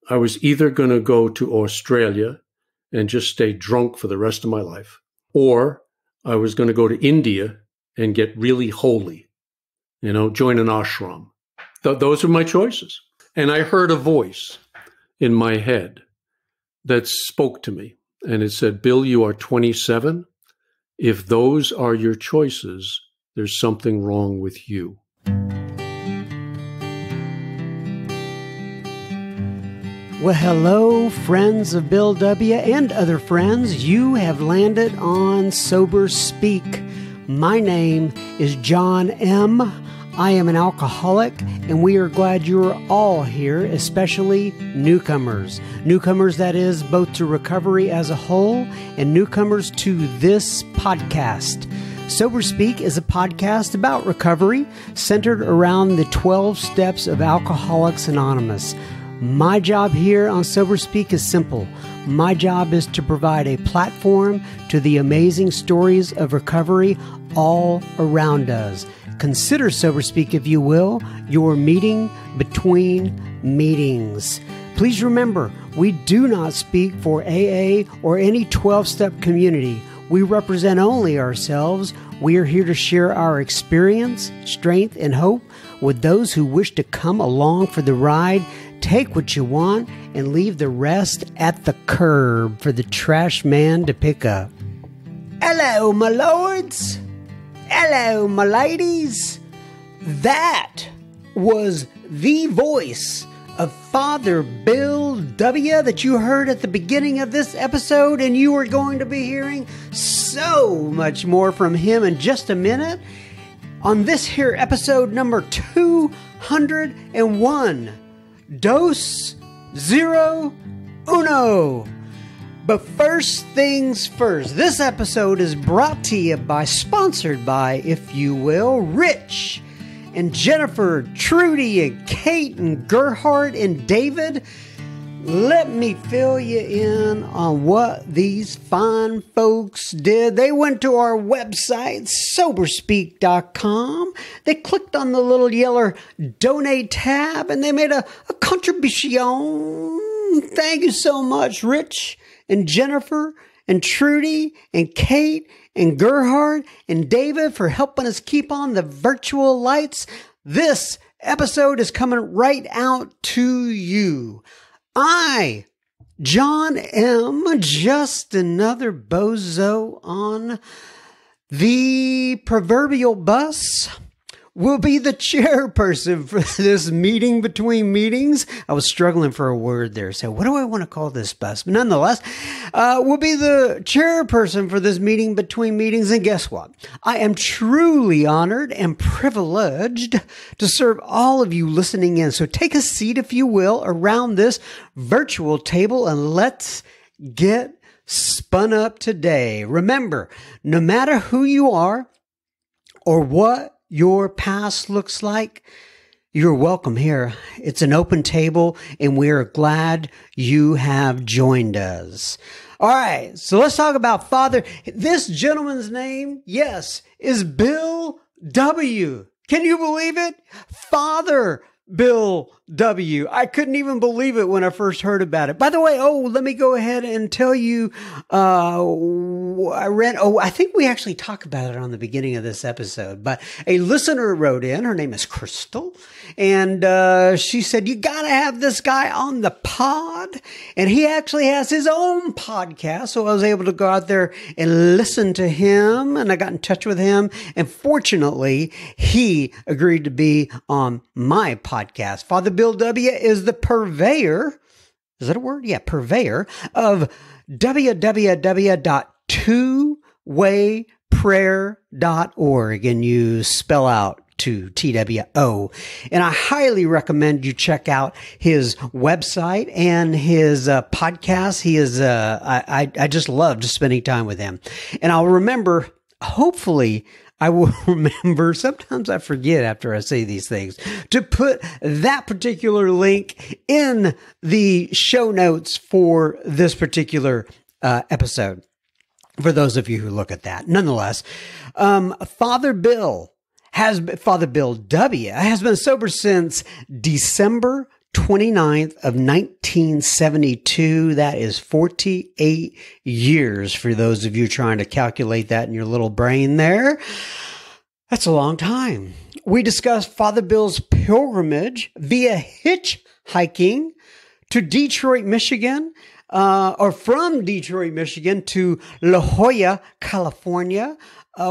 I was either going to go to Australia and just stay drunk for the rest of my life, or I was going to go to India and get really holy, join an ashram. Those are my choices. And I heard a voice in my head that spoke to me, and it said, Bill, you are 27. If those are your choices, there's something wrong with you. Well, hello, friends of Bill W. and other friends. You have landed on Sober Speak. My name is John M. I am an alcoholic, and we are glad you are all here, especially newcomers. Newcomers, that is, both to recovery as a whole and newcomers to this podcast. Sober Speak is a podcast about recovery centered around the 12 steps of Alcoholics Anonymous. My job here on Sober Speak is simple. My job is to provide a platform to the amazing stories of recovery all around us. Consider Sober Speak, if you will, your meeting between meetings. Please remember, we do not speak for AA or any 12-step community. We represent only ourselves. We are here to share our experience, strength, and hope with those who wish to come along for the ride. Take what you want and leave the rest at the curb for the trash man to pick up. Hello, my lords. Hello, my ladies. That was the voice of Father Bill W. that you heard at the beginning of this episode, and you are going to be hearing so much more from him in just a minute on this here episode number 201. Dos, zero, uno. But first things first, this episode is brought to you by, sponsored by, if you will, Rich and Jennifer, Trudy and Kate and Gerhard and David. Let me fill you in on what these fine folks did. They went to our website, soberspeak.com. They clicked on the little yellow donate tab and they made a contribution. Thank you so much, Rich and Jennifer and Trudy and Kate and Gerhard and David, for helping us keep on the virtual lights. This episode is coming right out to you. I, John M., just another bozo on the proverbial bus, will be the chairperson for this meeting between meetings. I was struggling for a word there, so what do I want to call this bus? But nonetheless, will be the chairperson for this meeting between meetings. And guess what? I am truly honored and privileged to serve all of you listening in. So take a seat, if you will, around this virtual table, and let's get spun up today. Remember, no matter who you are or what your past looks like, you're welcome here. It's an open table, and we're glad you have joined us. All right, so let's talk about Father. This gentleman's name, yes, is Bill W. Can you believe it? Father Bill W. I couldn't even believe it when I first heard about it. By the way, let me go ahead and tell you, I think we actually talked about it on the beginning of this episode, but a listener wrote in. Her name is Crystal, and she said, you got to have this guy on the pod, and he actually has his own podcast, so I was able to go out there and listen to him, and I got in touch with him, and fortunately, he agreed to be on my podcast. Father Bill W. is the purveyor, is that a word? Yeah, purveyor of www.twowayprayer.org, and you spell out to TWO. And I highly recommend you check out his website and his podcast. He is, I just loved spending time with him. And I'll remember, hopefully, I will remember, sometimes I forget after I say these things, to put that particular link in the show notes for this particular episode, for those of you who look at that. Nonetheless, Father Bill W. has been sober since December 29th of 1972. That is 48 years for those of you trying to calculate that in your little brain there. That's a long time. We discussed Father Bill's pilgrimage via hitchhiking to Detroit, Michigan, or from Detroit, Michigan to La Jolla, California.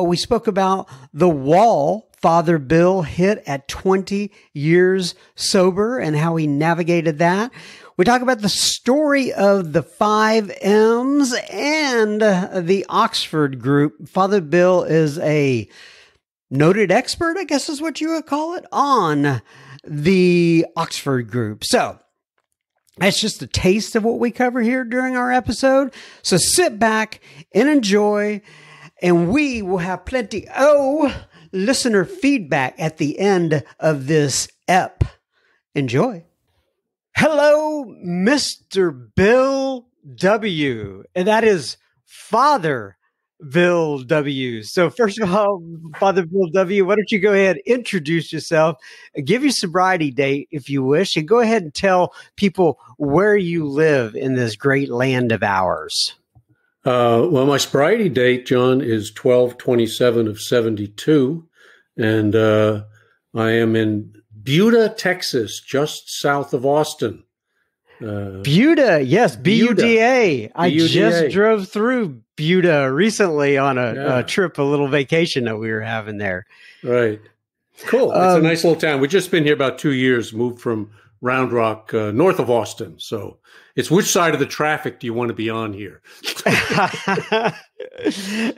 We spoke about the wall Father Bill hit at 20 years sober and how he navigated that. We talk about the story of the 5 M's and the Oxford group. Father Bill is a noted expert, I guess is what you would call it, on the Oxford group. So that's just a taste of what we cover here during our episode. So sit back and enjoy, and we will have plenty listener feedback at the end of this ep. Enjoy. Hello, Mr. Bill W. And that is Father Bill W. So first of all, Father Bill W., why don't you go ahead, introduce yourself, give your sobriety date if you wish, and go ahead and tell people where you live in this great land of ours. Well, my sobriety date, John, is 12/27 of 72, and I am in Buda, Texas, just south of Austin. Buda, yes, Buda. I just drove through Buda recently on a trip, a little vacation that we were having there. Right. Cool. It's a nice little town. We've just been here about 2 years, moved from Round Rock, north of Austin. So it's which side of the traffic do you want to be on here?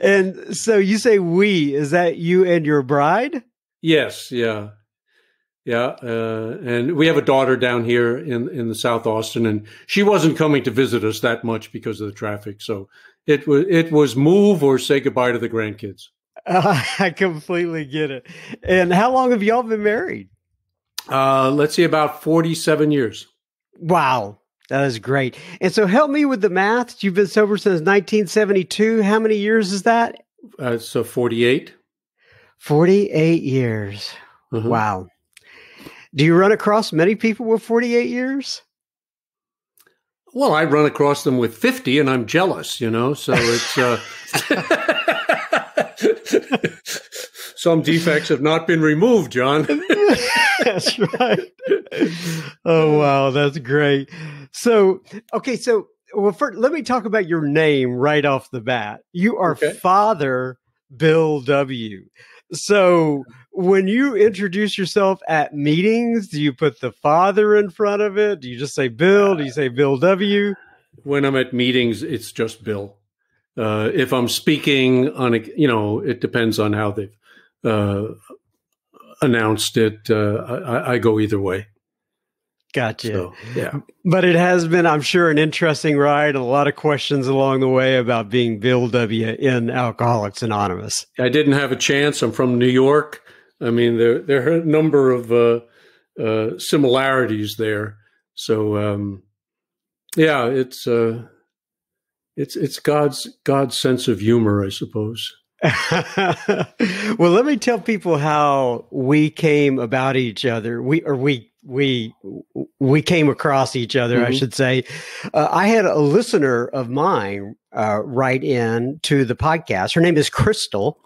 And so you say we, is that you and your bride? Yes. Yeah. Yeah. And we have a daughter down here in the South Austin, and she wasn't coming to visit us that much because of the traffic. So it was move or say goodbye to the grandkids. I completely get it. And how long have y'all been married? Let's see, about 47 years. Wow. That is great. And so help me with the math. You've been sober since 1972. How many years is that? So 48. 48 years. Uh-huh. Wow. Do you run across many people with 48 years? Well, I run across them with 50 and I'm jealous, so it's, some defects have not been removed, John. That's right. Oh, wow. That's great. So, okay. So, well, first, let me talk about your name right off the bat. You are Father Bill W. So when you introduce yourself at meetings, do you put the father in front of it? Do you just say Bill? Do you say Bill W? When I'm at meetings, it's just Bill. If I'm speaking on it depends on how they've announced it. I go either way. Gotcha. So, yeah. But it has been, I'm sure, an interesting ride. A lot of questions along the way about being Bill W. in Alcoholics Anonymous. I didn't have a chance. I'm from New York. I mean, there are a number of similarities there. So, it's God's sense of humor, I suppose. Well, let me tell people how we came about each other. We came across each other, I should say. I had a listener of mine write in to the podcast. Her name is Crystal.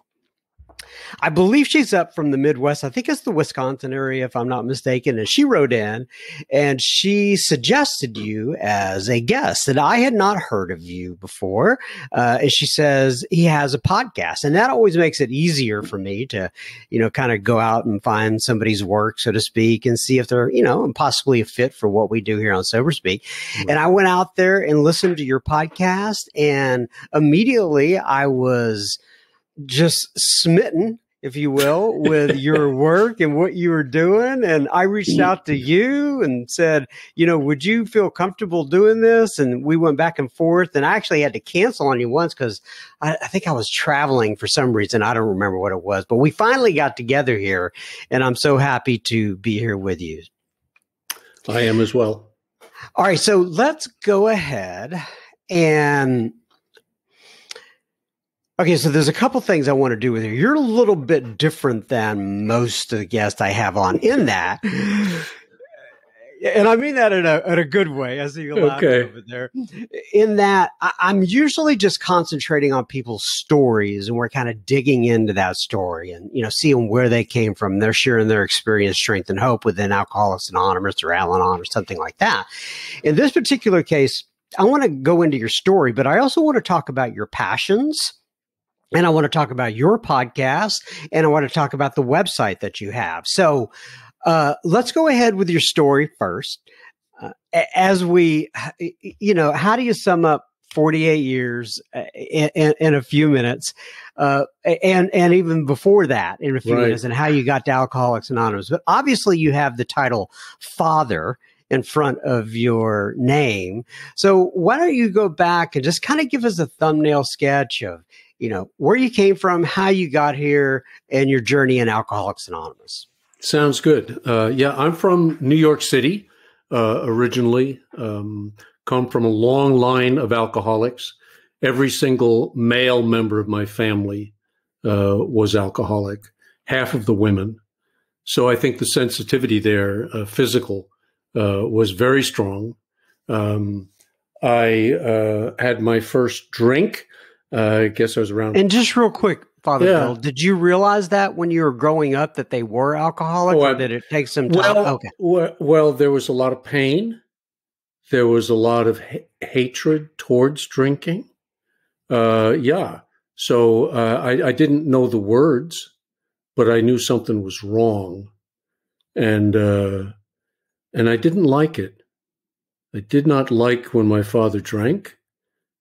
I believe she's up from the Midwest. I think it's the Wisconsin area, if I'm not mistaken. And she wrote in and she suggested you as a guest, and I had not heard of you before. And she says he has a podcast, and that always makes it easier for me to, kind of go out and find somebody's work, so to speak, and see if they're, possibly a fit for what we do here on Sober Speak. Mm-hmm. And I went out there and listened to your podcast, and immediately I was just smitten, if you will, with your work and what you were doing. And I reached out to you and said, would you feel comfortable doing this? And we went back and forth. And I actually had to cancel on you once because I think I was traveling for some reason. I don't remember what it was, but we finally got together here. And I'm so happy to be here with you. I am as well. All right. So let's go ahead and okay, so there's a couple things I want to do with you. You're a little bit different than most of the guests I have on in that And I mean that in a good way, as you laughed Okay. over there. In that, I'm usually just concentrating on people's stories, and we're kind of digging into that story and, seeing where they came from. They're sharing their experience, strength, and hope within Alcoholics Anonymous or Al-Anon or something like that. In this particular case, I want to go into your story, but I also want to talk about your passions. And I want to talk about your podcast, and I want to talk about the website that you have. So let's go ahead with your story first. As we, how do you sum up 48 years in a few minutes? And even before that, in a few minutes, and how you got to Alcoholics Anonymous. But obviously you have the title Father in front of your name. So why don't you go back and just kind of give us a thumbnail sketch of, where you came from, how you got here, and your journey in Alcoholics Anonymous. Sounds good. Yeah, I'm from New York City originally, come from a long line of alcoholics. Every single male member of my family was alcoholic, half of the women. So I think the sensitivity there, physical, was very strong. I had my first drink. I guess I was around. And just real quick, Father Bill, did you realize that when you were growing up that they were alcoholic, or did it take some time? Well, there was a lot of pain. There was a lot of hatred towards drinking. Yeah. So I didn't know the words, but I knew something was wrong. And I didn't like it. I did not like when my father drank.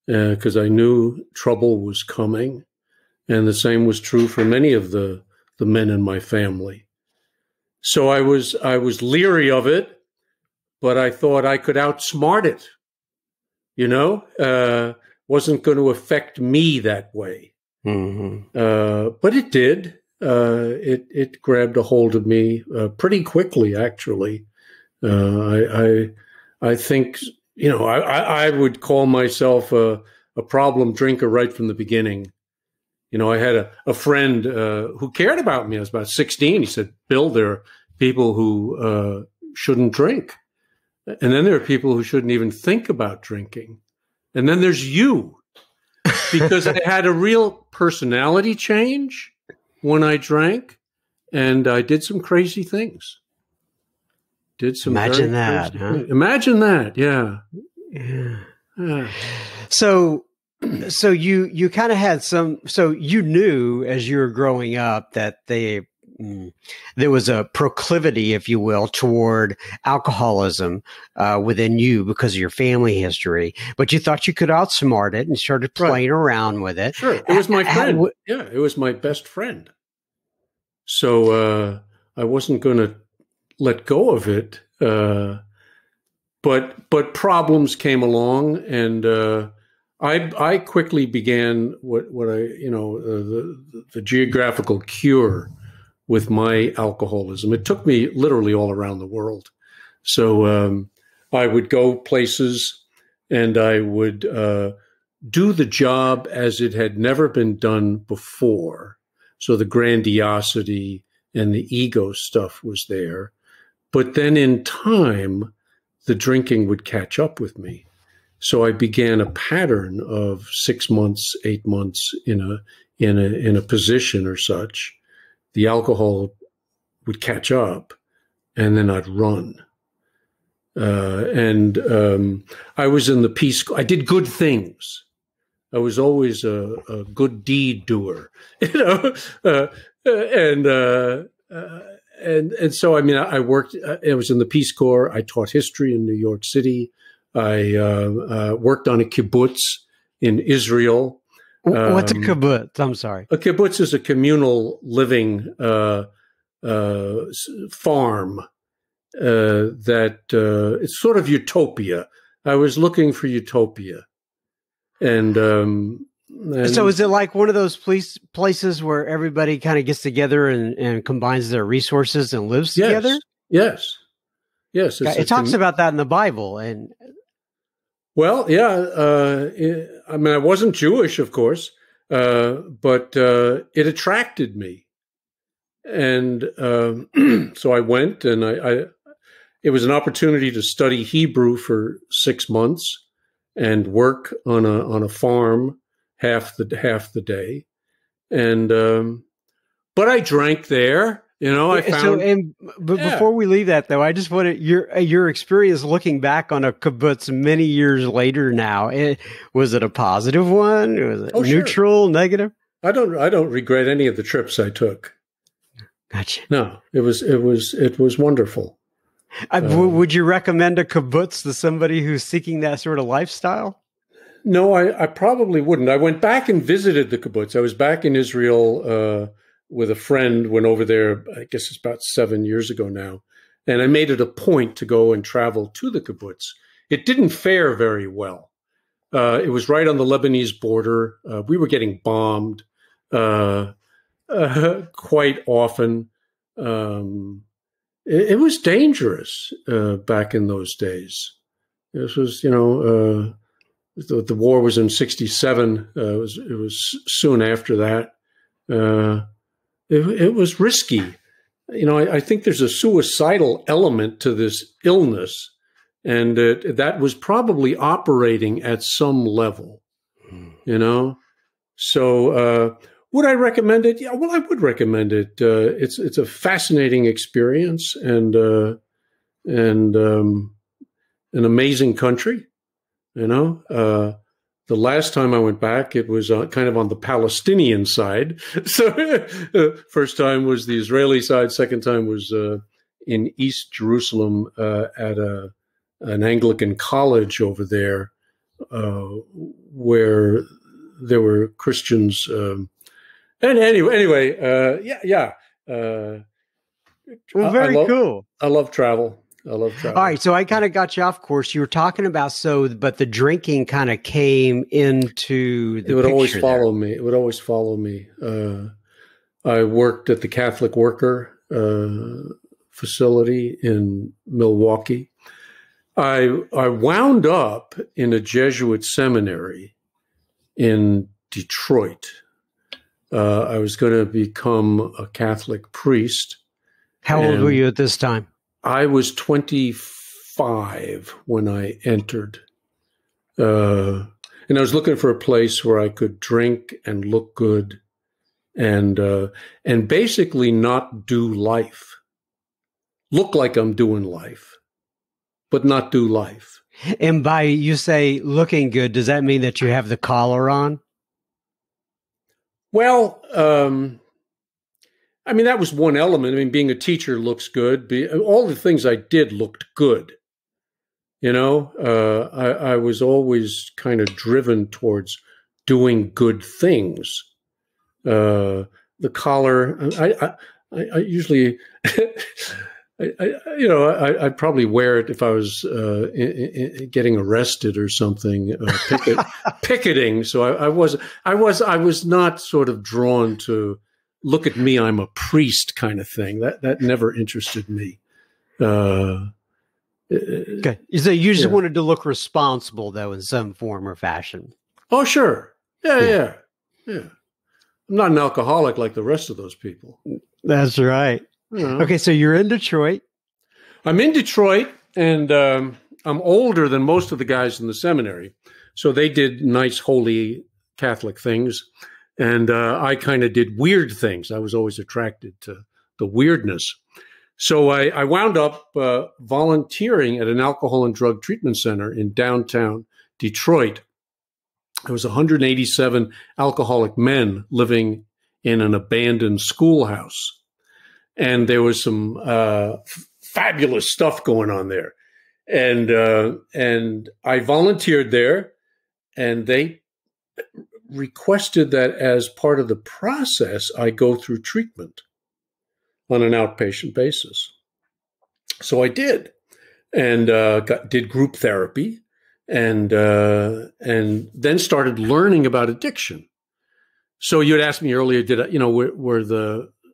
Because I knew trouble was coming, and the same was true for many of the men in my family. So I was leery of it, but I thought I could outsmart it. Wasn't going to affect me that way. Mm-hmm. But it did. It grabbed a hold of me pretty quickly, actually. I think. I would call myself a problem drinker right from the beginning. I had a friend who cared about me. I was about 16. He said, Bill, there are people who shouldn't drink. And then there are people who shouldn't even think about drinking. And then there's you. Because I had a real personality change when I drank, and I did some crazy things. Imagine that, huh? Imagine that, yeah. So you kind of had so you knew as you were growing up that there was a proclivity, if you will, toward alcoholism within you because of your family history, but you thought you could outsmart it and started playing around with it. Sure, it was my friend. Yeah, it was my best friend. So I wasn't going to let go of it, but problems came along, and I quickly began what I the geographical cure with my alcoholism. It took me literally all around the world. So I would go places, and I would do the job as it had never been done before. So the grandiosity and the ego stuff was there. But then in time, the drinking would catch up with me. So I began a pattern of 6 months, 8 months in a position or such. The alcohol would catch up, and then I'd run. I was in the Peace Corps. I did good things. I was always a good deed doer, And so, I mean, I worked, I was in the Peace Corps. I taught history in New York City. I worked on a kibbutz in Israel. What's a kibbutz? I'm sorry. A kibbutz is a communal living farm that it's sort of utopia. I was looking for utopia. And so is it like one of those places where everybody kind of gets together and combines their resources and lives together? Yes. It talks about that in the Bible. And well, yeah. I mean, I wasn't Jewish, of course, but it attracted me. And so I went, and it was an opportunity to study Hebrew for 6 months and work on a farm half the day. And but I drank there. I found. But before we leave that, though, I just want your experience looking back on a kibbutz many years later. Now, was it a positive one? Was it neutral, sure. Negative? I don't regret any of the trips I took. Gotcha. No, it was wonderful. Would you recommend a kibbutz to somebody who's seeking that sort of lifestyle? No, I probably wouldn't. I went back and visited the kibbutz. I was back in Israel with a friend, went over there, I guess it's about 7 years ago now. And I made it a point to go and travel to the kibbutz. It didn't fare very well. It was right on the Lebanese border. We were getting bombed quite often. It was dangerous back in those days. This was, the war was in 1967. It was soon after that. It was risky. I think there's a suicidal element to this illness, and that was probably operating at some level, So would I recommend it? Yeah, well, I would recommend it. It's a fascinating experience and an amazing country, The last time I went back, it was kind of on the Palestinian side. So first time was the Israeli side. Second time was in East Jerusalem at an Anglican college over there where there were Christians. And anyway, yeah. Well, very cool. I love travel. All right, so I kind of got you off course. You were talking about but the drinking kind of came into the It would always follow there. me. It would always follow me. I worked at the Catholic Worker facility in Milwaukee. I wound up in a Jesuit seminary in Detroit. I was going to become a Catholic priest. How old were you at this time? I was 25 when I entered. And I was looking for a place where I could drink and look good and basically not do life. Look like I'm doing life, but not do life. And by you say looking good, does that mean that you have the collar on? Well, that was one element. Being a teacher looks good. All the things I did looked good. I was always kind of driven towards doing good things. The collar, I usually, I'd probably wear it if I was getting arrested or something, picketing. So I was not sort of drawn to. Look at me, I'm a priest kind of thing. That never interested me. Okay. So you just wanted to look responsible, though, in some form or fashion. Oh, sure. Yeah. I'm not an alcoholic like the rest of those people. That's right. Okay, so you're in Detroit. I'm in Detroit, and I'm older than most of the guys in the seminary. So they did nice, holy Catholic things. And I kind of did weird things. I was always attracted to the weirdness. So I wound up volunteering at an alcohol and drug treatment center in downtown Detroit. There was 187 alcoholic men living in an abandoned schoolhouse. And there was some fabulous stuff going on there. And I volunteered there, and they requested that as part of the process, I go through treatment on an outpatient basis. So I did, and did group therapy, and then started learning about addiction. So you had asked me earlier,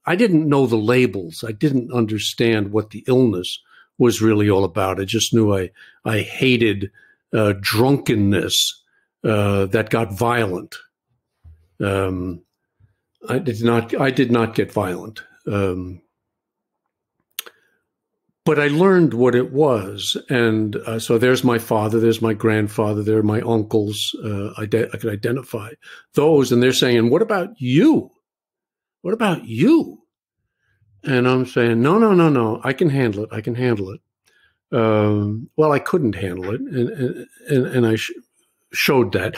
I didn't know the labels. I didn't understand what the illness was really all about. I just knew I hated drunkenness that got violent. I did not get violent. but I learned what it was. And so there's my father, there's my grandfather, there are my uncles. I could identify those. And they're saying, and what about you? What about you? And I'm saying, no, no, no, no. I can handle it. I can handle it. Well, I couldn't handle it. And I showed that.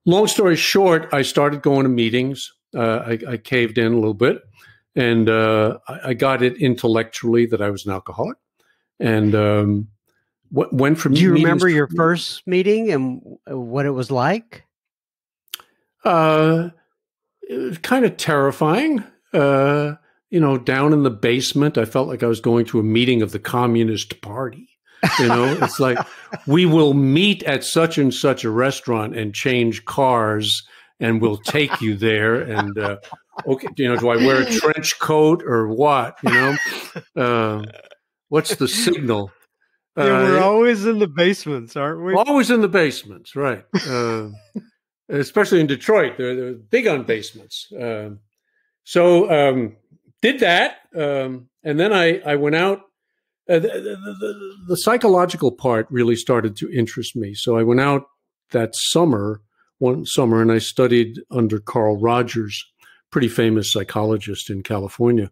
Long story short, I started going to meetings. I caved in a little bit. And I got it intellectually that I was an alcoholic. And went from. Do you remember your first meeting and what it was like? It was kind of terrifying. Down in the basement, I felt like I was going to a meeting of the Communist Party. It's like, we will meet at such and such a restaurant and change cars, and we'll take you there. And okay, do I wear a trench coat or what? What's the signal? Yeah, we're always in the basements, aren't we? Always in the basements, right? Especially in Detroit, they're big on basements. So did that, and then I went out. The psychological part really started to interest me. So I went out one summer, and I studied under Carl Rogers, pretty famous psychologist in California.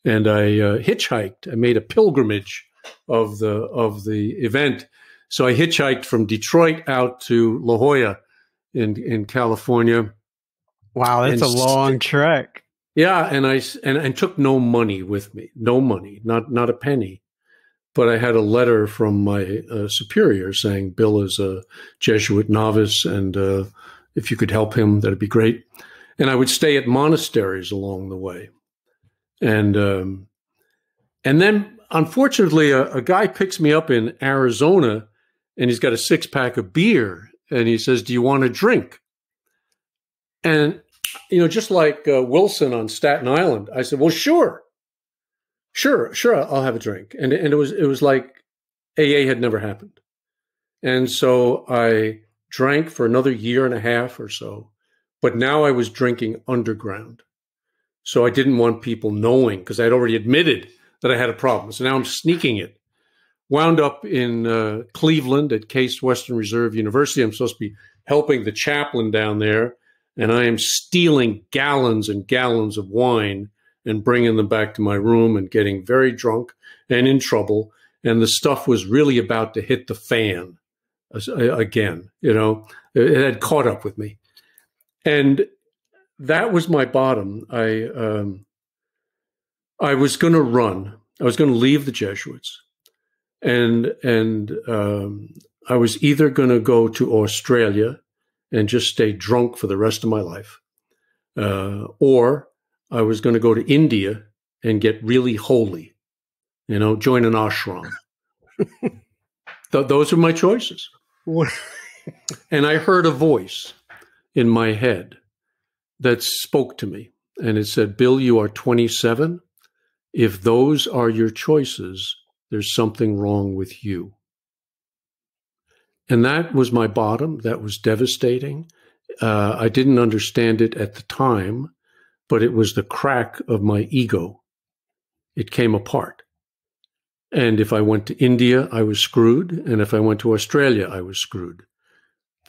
And I hitchhiked. I made a pilgrimage of the event. So I hitchhiked from Detroit out to La Jolla in California. Wow, that's a long trek. Yeah, and took no money with me. No money, not a penny. But I had a letter from my superior saying Bill is a Jesuit novice, and if you could help him, that'd be great. And I would stay at monasteries along the way. And then, unfortunately, a guy picks me up in Arizona, and he's got a 6-pack of beer, and he says, "Do you want a drink?" And just like Wilson on Staten Island, I said, "Well, sure, I'll have a drink." And it was like AA had never happened. And so I drank for another year and a half or so, but now I was drinking underground. So I didn't want people knowing, because I'd already admitted that I had a problem. So now I'm sneaking it. Wound up in Cleveland at Case Western Reserve University. I'm supposed to be helping the chaplain down there, and I am stealing gallons and gallons of wine and bringing them back to my room and getting very drunk and in trouble. And the stuff was really about to hit the fan again. It had caught up with me. And that was my bottom. I was going to run. I was going to leave the Jesuits, and I was either going to go to Australia and just stay drunk for the rest of my life, or I was going to go to India and get really holy, join an ashram. Those are my choices. And I heard a voice in my head that spoke to me, and it said, "Bill, you are 27. If those are your choices, there's something wrong with you." And that was my bottom. That was devastating. I didn't understand it at the time, but it was the crack of my ego. It came apart. And if I went to India, I was screwed. And if I went to Australia, I was screwed,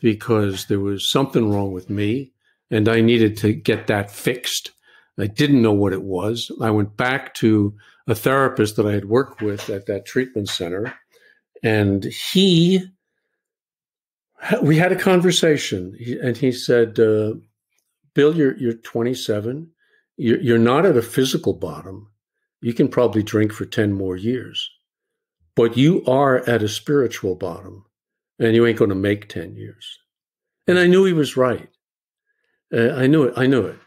because there was something wrong with me, and I needed to get that fixed. I didn't know what it was. I went back to a therapist that I had worked with at that treatment center, and we had a conversation, and he said, "Bill, you're 27. You're not at a physical bottom. You can probably drink for 10 more years, but you are at a spiritual bottom, and you ain't going to make 10 years." And I knew he was right. I knew it.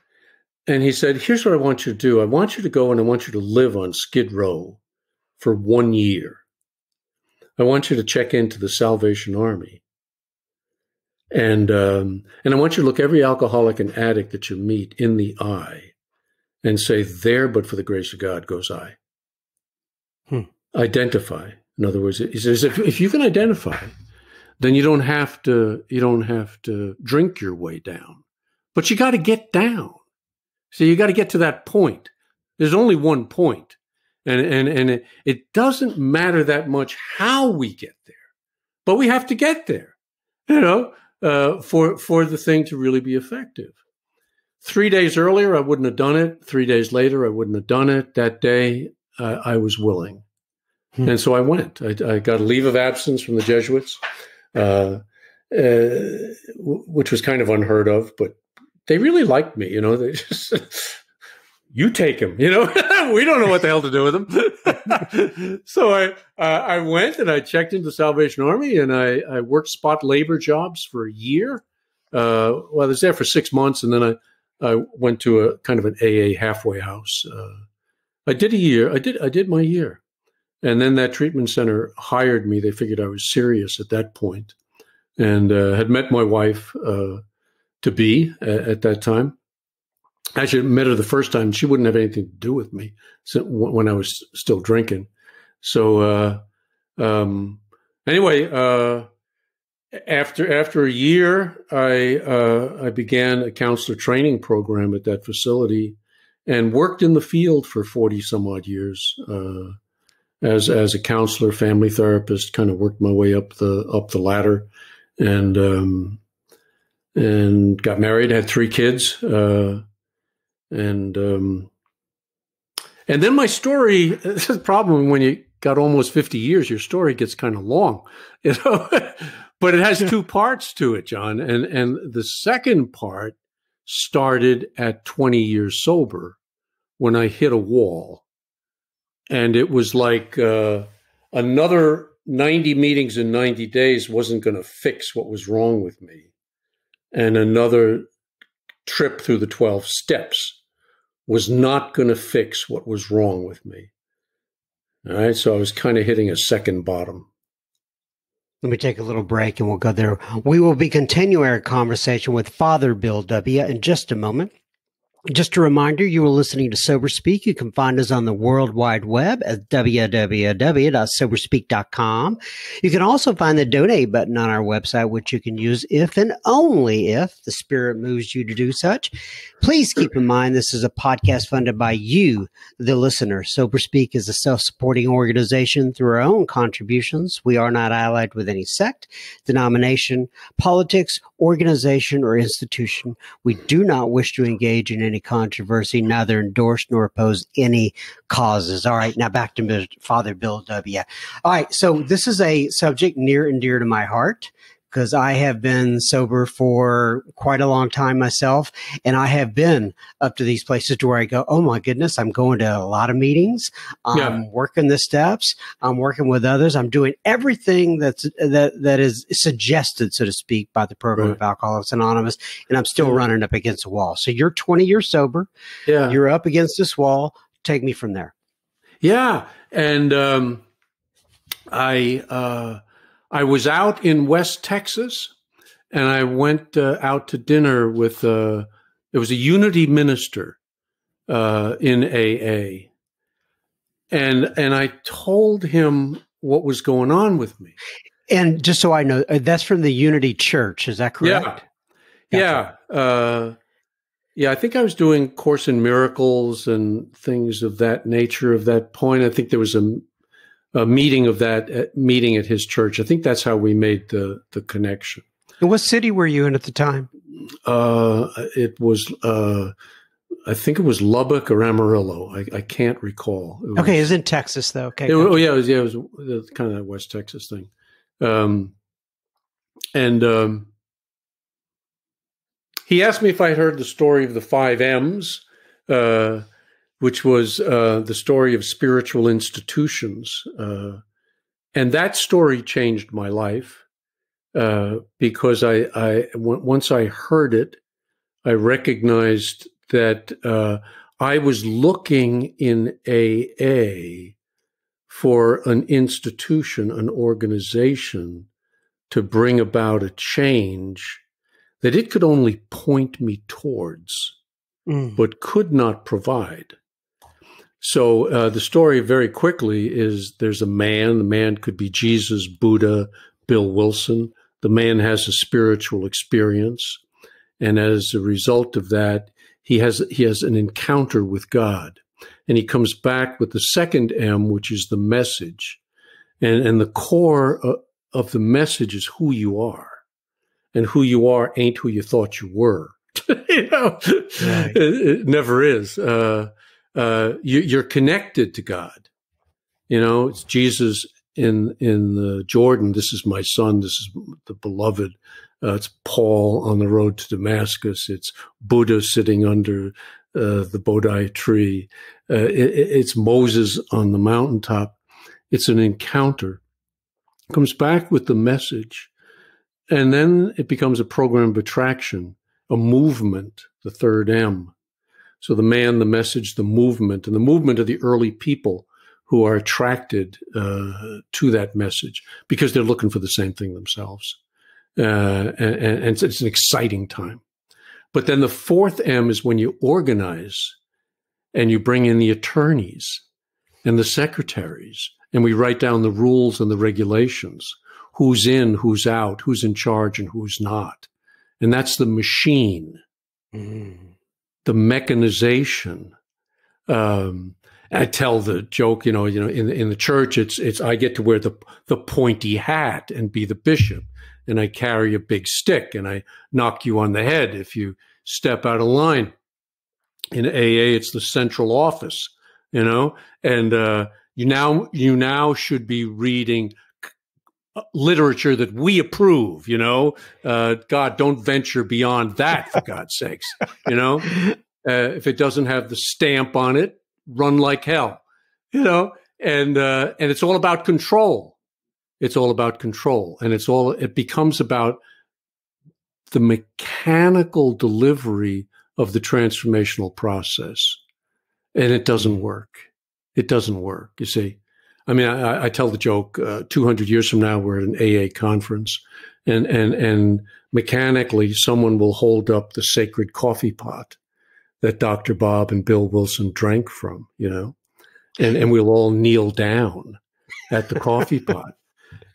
And he said, "Here's what I want you to do. I want you to go and I want you to live on Skid Row for 1 year. I want you to check into the Salvation Army. And I want you to look every alcoholic and addict that you meet in the eye and say, 'There, but for the grace of God, goes I.'" Identify. In other words, he says, if you can identify, then you don't have to drink your way down. But you got to get down. So you got to get to that point. There's only one point. And it doesn't matter that much how we get there, but we have to get there, for the thing to really be effective. 3 days earlier, I wouldn't have done it. 3 days later, I wouldn't have done it. That day, I was willing. And so I went. I got a leave of absence from the Jesuits, which was kind of unheard of, but they really liked me. They just, you take him, we don't know what the hell to do with him. So I went and I checked into the Salvation Army, and I worked spot labor jobs for a year. I was there for 6 months, and then I went to a kind of an AA halfway house. I did a year. I did my year. And then that treatment center hired me. They figured I was serious at that point, and had met my wife to be at that time. Actually, met her the first time. She wouldn't have anything to do with me when I was still drinking. So anyway, after a year, I began a counselor training program at that facility, and worked in the field for 40 some odd years. As a counselor, family therapist, kind of worked my way up the ladder, and got married, had 3 kids, and then my story. This is the problem when you got almost 50 years, your story gets kind of long, But it has 2 parts to it, John, and the second part started at 20 years sober, when I hit a wall. And it was like another 90 meetings in 90 days wasn't going to fix what was wrong with me. And another trip through the 12 steps was not going to fix what was wrong with me. All right. So I was kind of hitting a second bottom. Let me take a little break and we'll go there. We will be continuing our conversation with Father Bill W. in just a moment. Just a reminder, you are listening to Sober Speak. You can find us on the World Wide Web at www.soberspeak.com. You can also find the donate button on our website, which you can use if and only if the Spirit moves you to do such. Please keep in mind this is a podcast funded by you, the listener. Sober Speak is a self-supporting organization through our own contributions. We are not allied with any sect, denomination, politics, organization, or institution. We do not wish to engage in any controversy, neither endorse nor oppose any causes. All right, now back to Father Bill W. All right, so this is a subject near and dear to my heart, because I have been sober for quite a long time myself, and I have been up to these places to where I go, oh my goodness, I'm going to a lot of meetings, I'm working the steps, I'm working with others, I'm doing everything that is suggested, so to speak, by the program of Alcoholics Anonymous, and I'm still running up against a wall. So you're 20 years sober, you're up against this wall, take me from there. Yeah, and I was out in West Texas, and I went out to dinner with, it was a Unity minister in AA. And I told him what was going on with me. And just so I know, that's from the Unity Church, is that correct? Yeah. Gotcha. Yeah, I think I was doing Course in Miracles and things of that nature at that point. I think there was a meeting at his church. I think that's how we made the connection. And what city were you in at the time? It was, I think it was Lubbock or Amarillo. I can't recall. It was in Texas though. Okay. It was kind of that West Texas thing. And he asked me if I'd heard the story of the 5 M's, which was the story of spiritual institutions. And that story changed my life because once I heard it, I recognized that I was looking in AA for an institution, an organization to bring about a change that it could only point me towards, but could not provide. So the story very quickly is there's a man. The man could be Jesus, Buda, Bill Wilson. The man has a spiritual experience. And as a result of that, he has an encounter with God. And he comes back with the second M, which is the message. And the core of the message is who you are. And who you are ain't who you thought you were. Right. It never is. You're connected to God. It's Jesus in the Jordan. This is my son. This is the beloved. It's Paul on the road to Damascus. It's Buda sitting under the Bodhi tree. It's Moses on the mountaintop. It's an encounter. Comes back with the message. And then it becomes a program of attraction, a movement, the third M. So the man, the message, the movement, and the movement of the early people who are attracted to that message because they're looking for the same thing themselves. And it's an exciting time. But then the fourth M is when you organize and you bring in the attorneys and the secretaries, and we write down the rules and the regulations, who's in, who's out, who's in charge and who's not. And that's the machine, the mechanization. I tell the joke, in the church, it's I get to wear the pointy hat and be the bishop, and I carry a big stick and I knock you on the head if you step out of line. In AA, it's the central office, and you now should be reading literature that we approve, God, don't venture beyond that, for God's sakes, if it doesn't have the stamp on it, run like hell, and it's all about control. It's all about control. And it becomes about the mechanical delivery of the transformational process. And it doesn't work. It doesn't work, you see. I mean, I tell the joke, 200 years from now, we're at an AA conference, and mechanically someone will hold up the sacred coffee pot that Dr. Bob and Bill Wilson drank from, and we'll all kneel down at the coffee pot,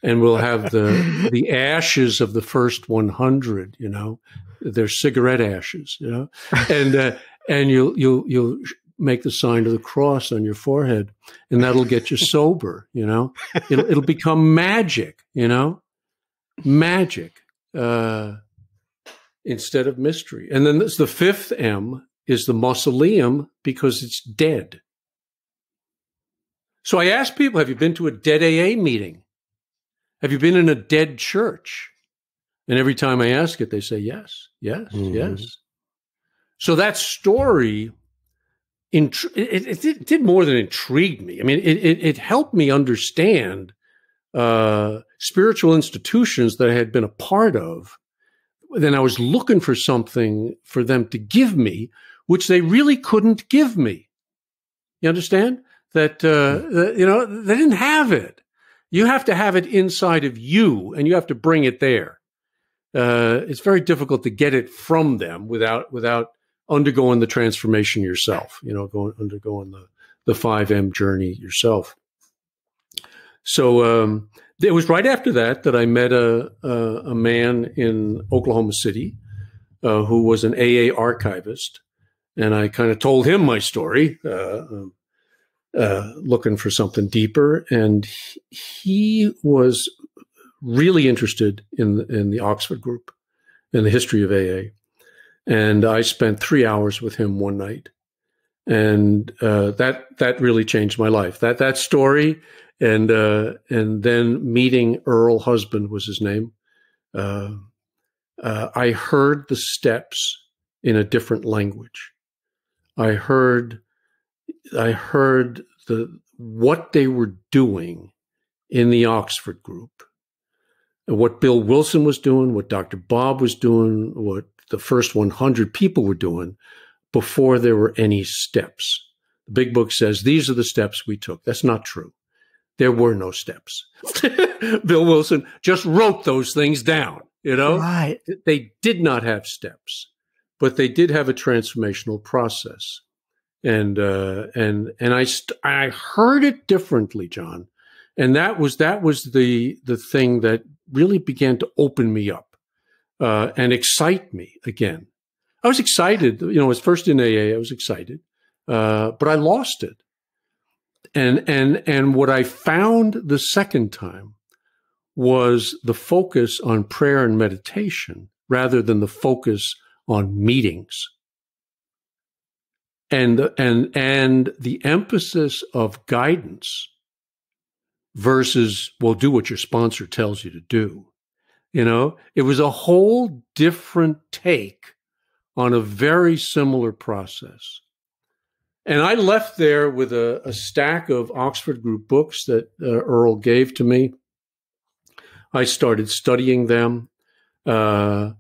and we'll have the ashes of the first 100, they're cigarette ashes, and you'll make the sign of the cross on your forehead, and that'll get you sober, it'll become magic, magic, instead of mystery. And then there's the fifth M is the mausoleum, because it's dead. So I ask people, have you been to a dead AA meeting? Have you been in a dead church? And every time I ask it, they say, yes, yes, yes. So that story, it did more than intrigue me. I mean, it helped me understand spiritual institutions that I had been a part of. Then I was looking for something for them to give me, which they really couldn't give me. You understand? That, they didn't have it. You have to have it inside of you, and you have to bring it there. It's very difficult to get it from them without undergoing the transformation yourself, undergoing the 5M journey yourself. So it was right after that I met a man in Oklahoma City who was an AA archivist, and I kind of told him my story, looking for something deeper, and he was really interested in the Oxford group and the history of AA. And I spent 3 hours with him one night, and that really changed my life. That story, and then meeting Earl Husband was his name. I heard the steps in a different language. I heard what they were doing in the Oxford group, what Bill Wilson was doing, what Dr. Bob was doing, what the first 100 people were doing before there were any steps. The big book says, these are the steps we took. That's not true. There were no steps. Bill Wilson just wrote those things down, Right. They did not have steps, but they did have a transformational process. And I heard it differently, John. And that was the thing that really began to open me up, and excite me again. I was excited. I was first in AA. I was excited. but I lost it. And what I found the second time was the focus on prayer and meditation rather than the focus on meetings. And the emphasis of guidance versus, well, do what your sponsor tells you to do. It was a whole different take on a very similar process. And I left there with a stack of Oxford Group books that Earl gave to me. I started studying them. I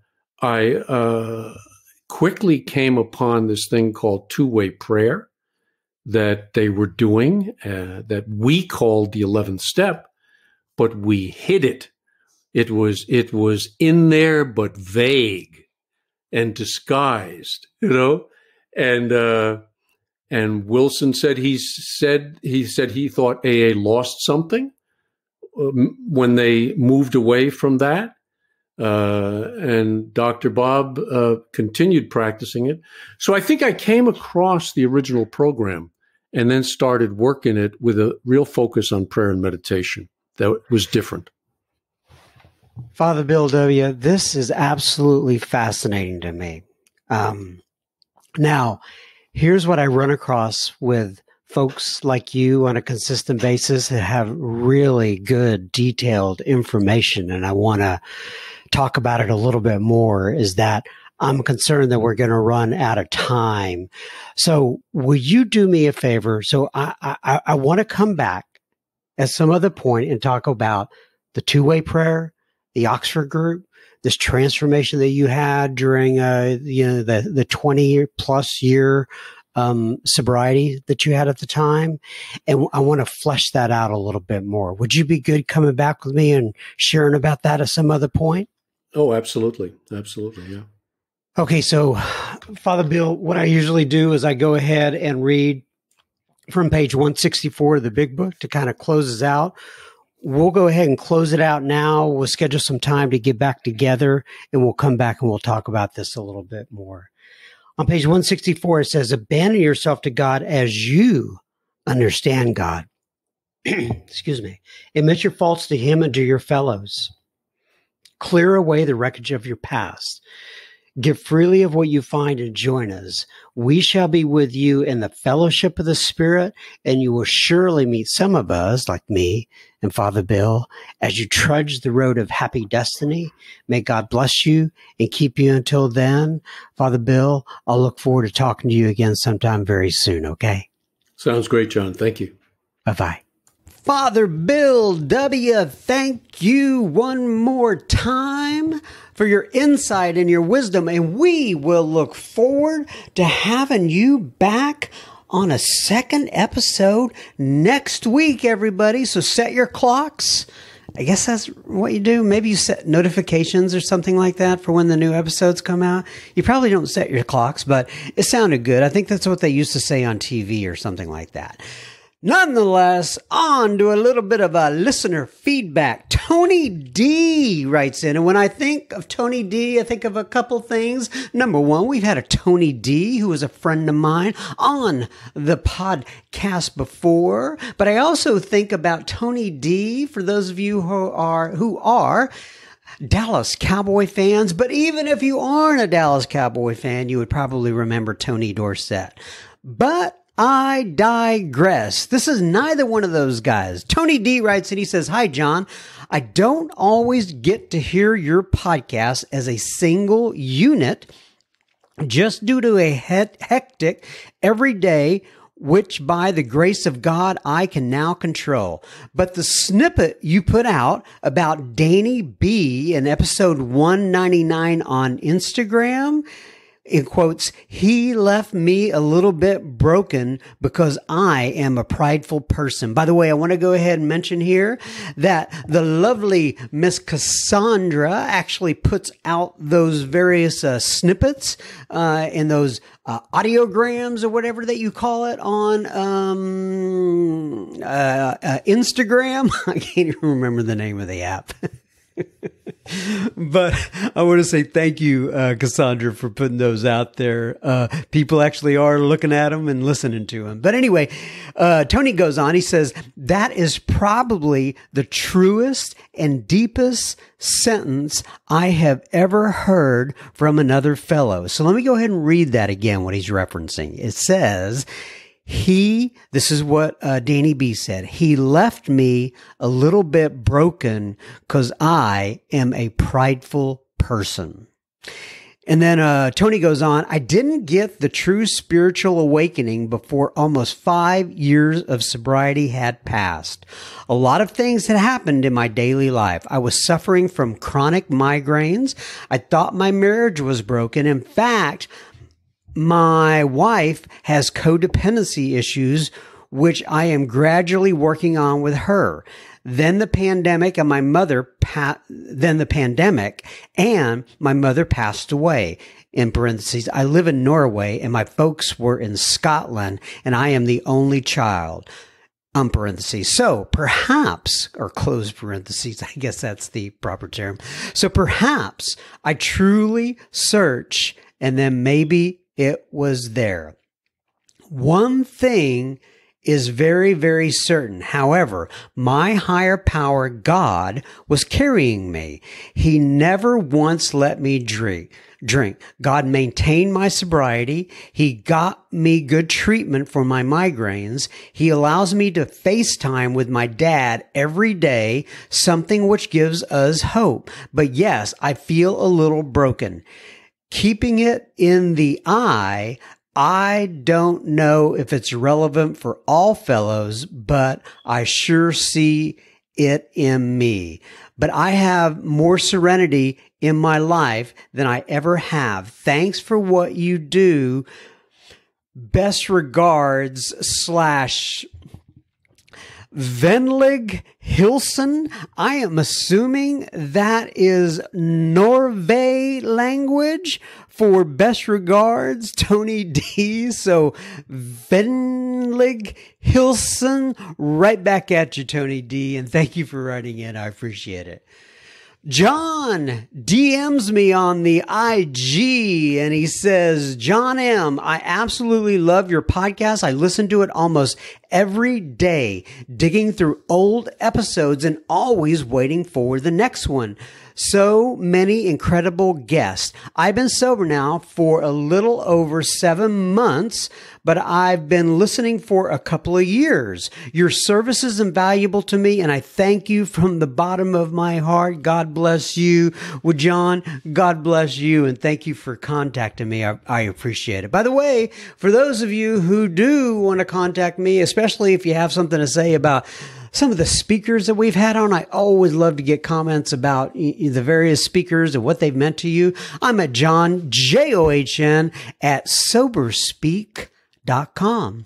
quickly came upon this thing called two-way prayer that they were doing, that we called the 11th step, but we hid it. It was in there, but vague and disguised, And Wilson said he thought AA lost something when they moved away from that. And Dr. Bob continued practicing it. So I think I came across the original program and then started working it with a real focus on prayer and meditation. That was different. Father Bill W., this is absolutely fascinating to me. Now, here's what I run across with folks like you on a consistent basis that have really good, detailed information, and I want to talk about it a little bit more, is that I'm concerned that we're going to run out of time. So will you do me a favor? So I want to come back at some other point and talk about the two-way prayer, the Oxford Group, this transformation that you had during the 20+ year sobriety that you had at the time. And I want to flesh that out a little bit more. Would you be good coming back with me and sharing about that at some other point? Oh, absolutely. Absolutely. Yeah. Okay. So Father Bill, what I usually do is I go ahead and read from page 164 of the big book to kind of close us out. We'll go ahead and close it out now. We'll schedule some time to get back together, and we'll come back and we'll talk about this a little bit more. On page 164, it says, abandon yourself to God as you understand God. Excuse me. Admit your faults to Him and to your fellows. Clear away the wreckage of your past. Give freely of what you find and join us. We shall be with you in the fellowship of the Spirit, and you will surely meet some of us, like me and Father Bill, as you trudge the road of happy destiny. May God bless you and keep you until then. Father Bill, I'll look forward to talking to you again sometime very soon, okay? Sounds great, John. Thank you. Bye-bye. Father Bill W., thank you one more time for your insight and your wisdom, and we will look forward to having you back on a second episode next week, everybody. So set your clocks. I guess that's what you do. Maybe you set notifications or something like that for when the new episodes come out. You probably don't set your clocks, but it sounded good. I think that's what they used to say on TV or something like that. Nonetheless, on to a little bit of a listener feedback. Tony D writes in, and when I think of Tony D, I think of a couple things. Number one, we've had a Tony D who is a friend of mine on the podcast before, but I also think about Tony D for those of you who are Dallas Cowboy fans. But even if you aren't a Dallas Cowboy fan, you would probably remember Tony Dorsett. But I digress. This is neither one of those guys. Tony D writes and he says, hi, John. I don't always get to hear your podcast as a single unit just due to a hectic every day, which by the grace of God, I can now control. But the snippet you put out about Danny B in episode 199 on Instagram, in quotes, he left me a little bit broken because I am a prideful person. By the way, I want to go ahead and mention here that the lovely Miss Cassandra actually puts out those various snippets in those audiograms or whatever that you call it on Instagram. I can't even remember the name of the app. But I want to say thank you, Cassandra, for putting those out there. People actually are looking at them and listening to them. But anyway, Tony goes on. He says, that is probably the truest and deepest sentence I have ever heard from another fellow. So let me go ahead and read that again, what he's referencing. It says, this is what Danny B said, he left me a little bit broken because I am a prideful person. And then Tony goes on, I didn't get the true spiritual awakening before almost 5 years of sobriety had passed. A lot of things had happened in my daily life. I was suffering from chronic migraines. I thought my marriage was broken. In fact, my wife has codependency issues, which I am gradually working on with her. Then the pandemic and my mother passed away. In parentheses, I live in Norway and my folks were in Scotland and I am the only child. Parentheses. So perhaps, or close parentheses, I guess that's the proper term. So perhaps I truly search and then maybe it was there. One thing is very, very certain. However, my higher power, God, was carrying me. He never once let me drink. God maintained my sobriety. He got me good treatment for my migraines. He allows me to FaceTime with my dad every day, something which gives us hope. But yes, I feel a little broken. Keeping it in the I don't know if it's relevant for all fellows, but I sure see it in me. But I have more serenity in my life than I ever have. Thanks for what you do. Best regards / Venlig Hilsen. I am assuming that is Norway language for best regards, Tony D. So Venlig Hilsen, right back at you, Tony D. And thank you for writing in. I appreciate it. John DMs me on the IG and he says, John M., I absolutely love your podcast. I listen to it almost every day, digging through old episodes and always waiting for the next one. So many incredible guests. I've been sober now for a little over 7 months, but I've been listening for a couple of years. Your service is invaluable to me, and I thank you from the bottom of my heart. God bless you. Well, John, God bless you, and thank you for contacting me. I appreciate it. By the way, for those of you who do want to contact me, especially if you have something to say about some of the speakers that we've had on, I always love to get comments about the various speakers and what they've meant to you. I'm at John, John, at soberspeak.com.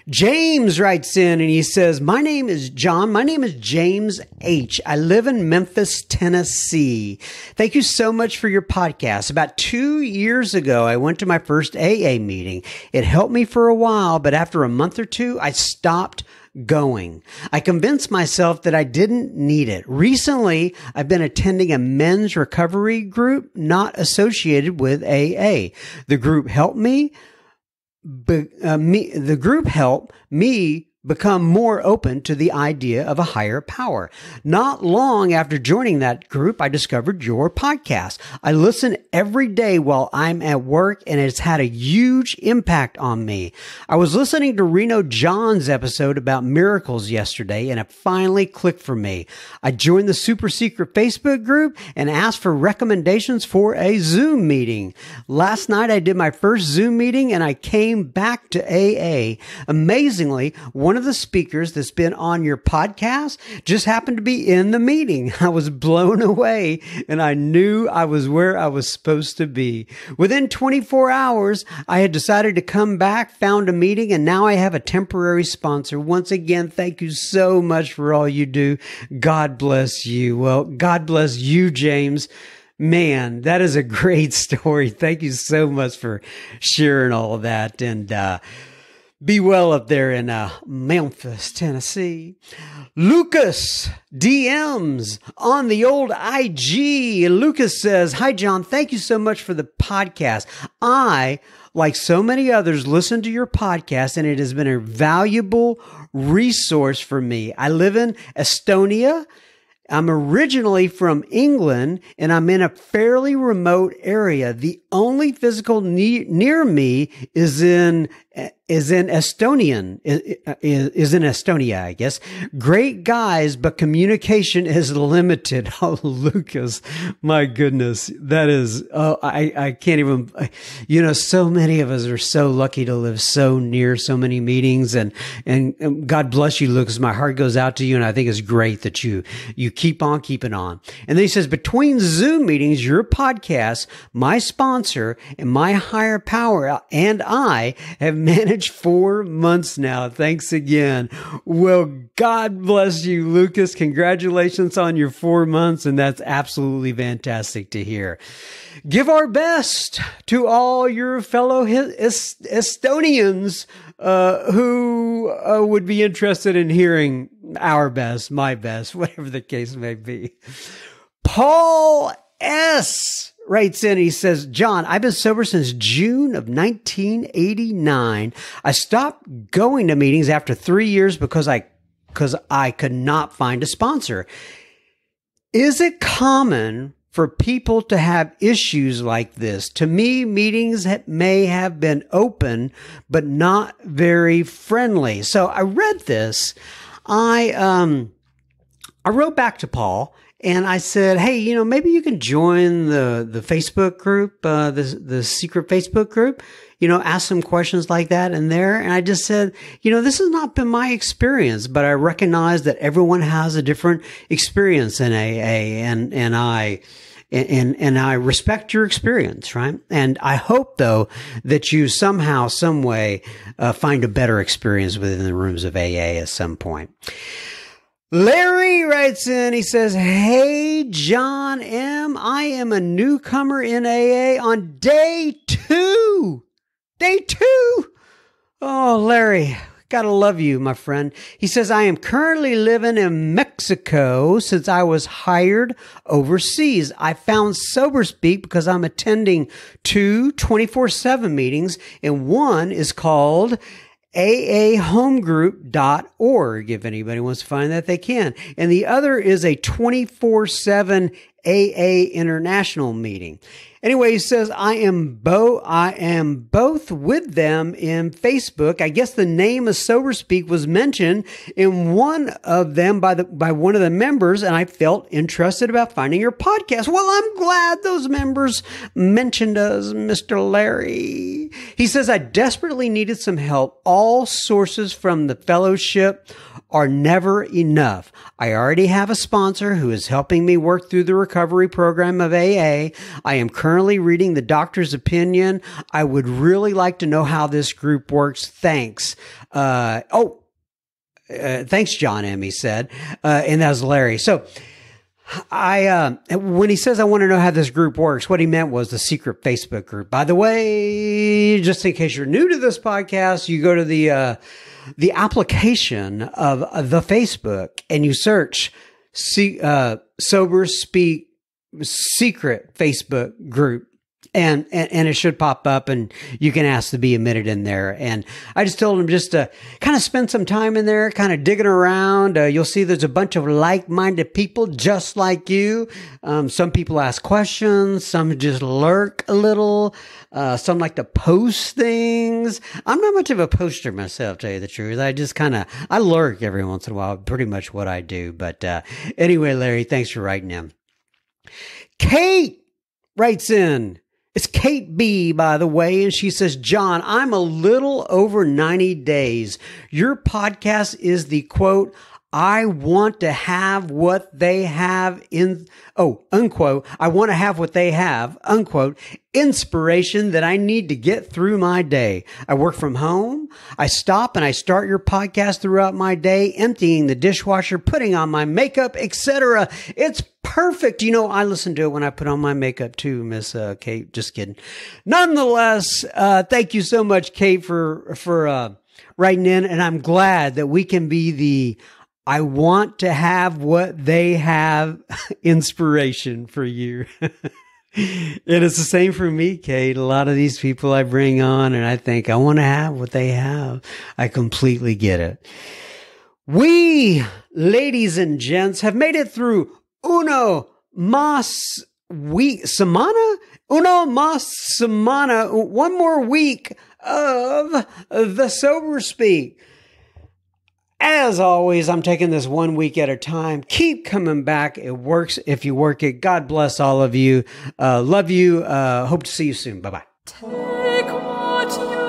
James writes in and he says, my name is John. My name is James H. I live in Memphis, Tennessee. Thank you so much for your podcast. About 2 years ago, I went to my first AA meeting. It helped me for a while, but after a month or two, I stopped going. I convinced myself that I didn't need it. Recently, I've been attending a men's recovery group not associated with AA. The group helped me become more open to the idea of a higher power. Not long after joining that group, I discovered your podcast. I listen every day while I'm at work, and it's had a huge impact on me. I was listening to Reno John's episode about miracles yesterday, and it finally clicked for me. I joined the super secret Facebook group and asked for recommendations for a Zoom meeting. Last night, I did my first Zoom meeting, and I came back to AA. Amazingly, one of the speakers that's been on your podcast just happened to be in the meeting. I was blown away and I knew I was where I was supposed to be. Within 24 hours, I had decided to come back, found a meeting, and now I have a temporary sponsor. Once again, thank you so much for all you do. God bless you. Well, God bless you, James. Man, that is a great story. Thank you so much for sharing all of that. And, Be well up there in Memphis, Tennessee. Lucas DMs on the old IG. Lucas says, "Hi, John. Thank you so much for the podcast. I, like so many others, listen to your podcast, and it has been a valuable resource for me. I live in Estonia. I'm originally from England, and I'm in a fairly remote area. The only physical near me is in Estonia, I guess. Great guys, but communication is limited." Oh, Lucas, my goodness, that is, I can't even, so many of us are so lucky to live so near so many meetings, and God bless you, Lucas. My heart goes out to you, and I think it's great that you keep on keeping on. And then he says, "Between Zoom meetings, your podcast, my sponsor, and my higher power and I have managed 4 months now. Thanks again." Well, God bless you, Lucas. Congratulations on your 4 months, and that's absolutely fantastic to hear. Give our best to all your fellow Estonians who would be interested in hearing our best, my best, whatever the case may be. Paul S. writes in, he says, "John, I've been sober since June of 1989. I stopped going to meetings after 3 years because I could not find a sponsor. Is it common for people to have issues like this? To me, meetings may have been open, but not very friendly." So I read this. I wrote back to Paul, and I said, "Hey, maybe you can join the Facebook group, the secret Facebook group, ask some questions like that in there." And I just said, this has not been my experience, but I recognize that everyone has a different experience in AA, and I respect your experience, right? And I hope, though, that you somehow, some way, find a better experience within the rooms of AA at some point. Larry writes in, he says, "Hey, John M., I am a newcomer in AA on day 2. Day 2. Oh, Larry, gotta love you, my friend." He says, "I am currently living in Mexico since I was hired overseas. I found SoberSpeak because I'm attending 2 24/7 meetings, and one is called aahomegroup.org. If anybody wants to find that, they can. And the other is a 24/7 AA international meeting." Anyway, he says, I am both with them in Facebook. I guess the name of SoberSpeak was mentioned in one of them by one of the members, and I felt interested about finding your podcast." Well, I'm glad those members mentioned us, Mr. Larry. He says, "I desperately needed some help. All sources from the fellowship are never enough. I already have a sponsor who is helping me work through the recovery program of AA. I am currently reading the doctor's opinion. I would really like to know how this group works. Thanks." Thanks, John M., he said. And that was Larry. So when he says, "I want to know how this group works," what he meant was the secret Facebook group. By the way, just in case you're new to this podcast, you go to the application of the Facebook and you search SoberSpeak secret Facebook group. And it should pop up, and you can ask to be admitted in there. And I just told him just to kind of spend some time in there, kind of digging around. You'll see there's a bunch of like-minded people just like you. Some people ask questions. Some just lurk a little. Some like to post things. I'm not much of a poster myself, to tell you the truth. I lurk every once in a while, pretty much what I do. But anyway, Larry, thanks for writing in. Kate writes in. It's Kate B., by the way, and she says, "John, I'm a little over 90 days. Your podcast is the, quote, I want to have what they have unquote, I want to have what they have, unquote, inspiration that I need to get through my day. I work from home. I stop and I start your podcast throughout my day, emptying the dishwasher, putting on my makeup, etc. It's perfect. I listen to it when I put on my makeup too, Miss Kate. Just kidding. Nonetheless, thank you so much, Kate, for writing in, and I'm glad that we can be the I want to have what they have inspiration for you. And it's the same for me, Kate. A lot of these people I bring on and I think I want to have what they have. I completely get it. We, ladies and gents, have made it through uno mas semana, one more week of the Sober Speak. As always, I'm taking this 1 week at a time. Keep coming back. It works if you work it. God bless all of you. Love you. Hope to see you soon. Bye-bye. Take what you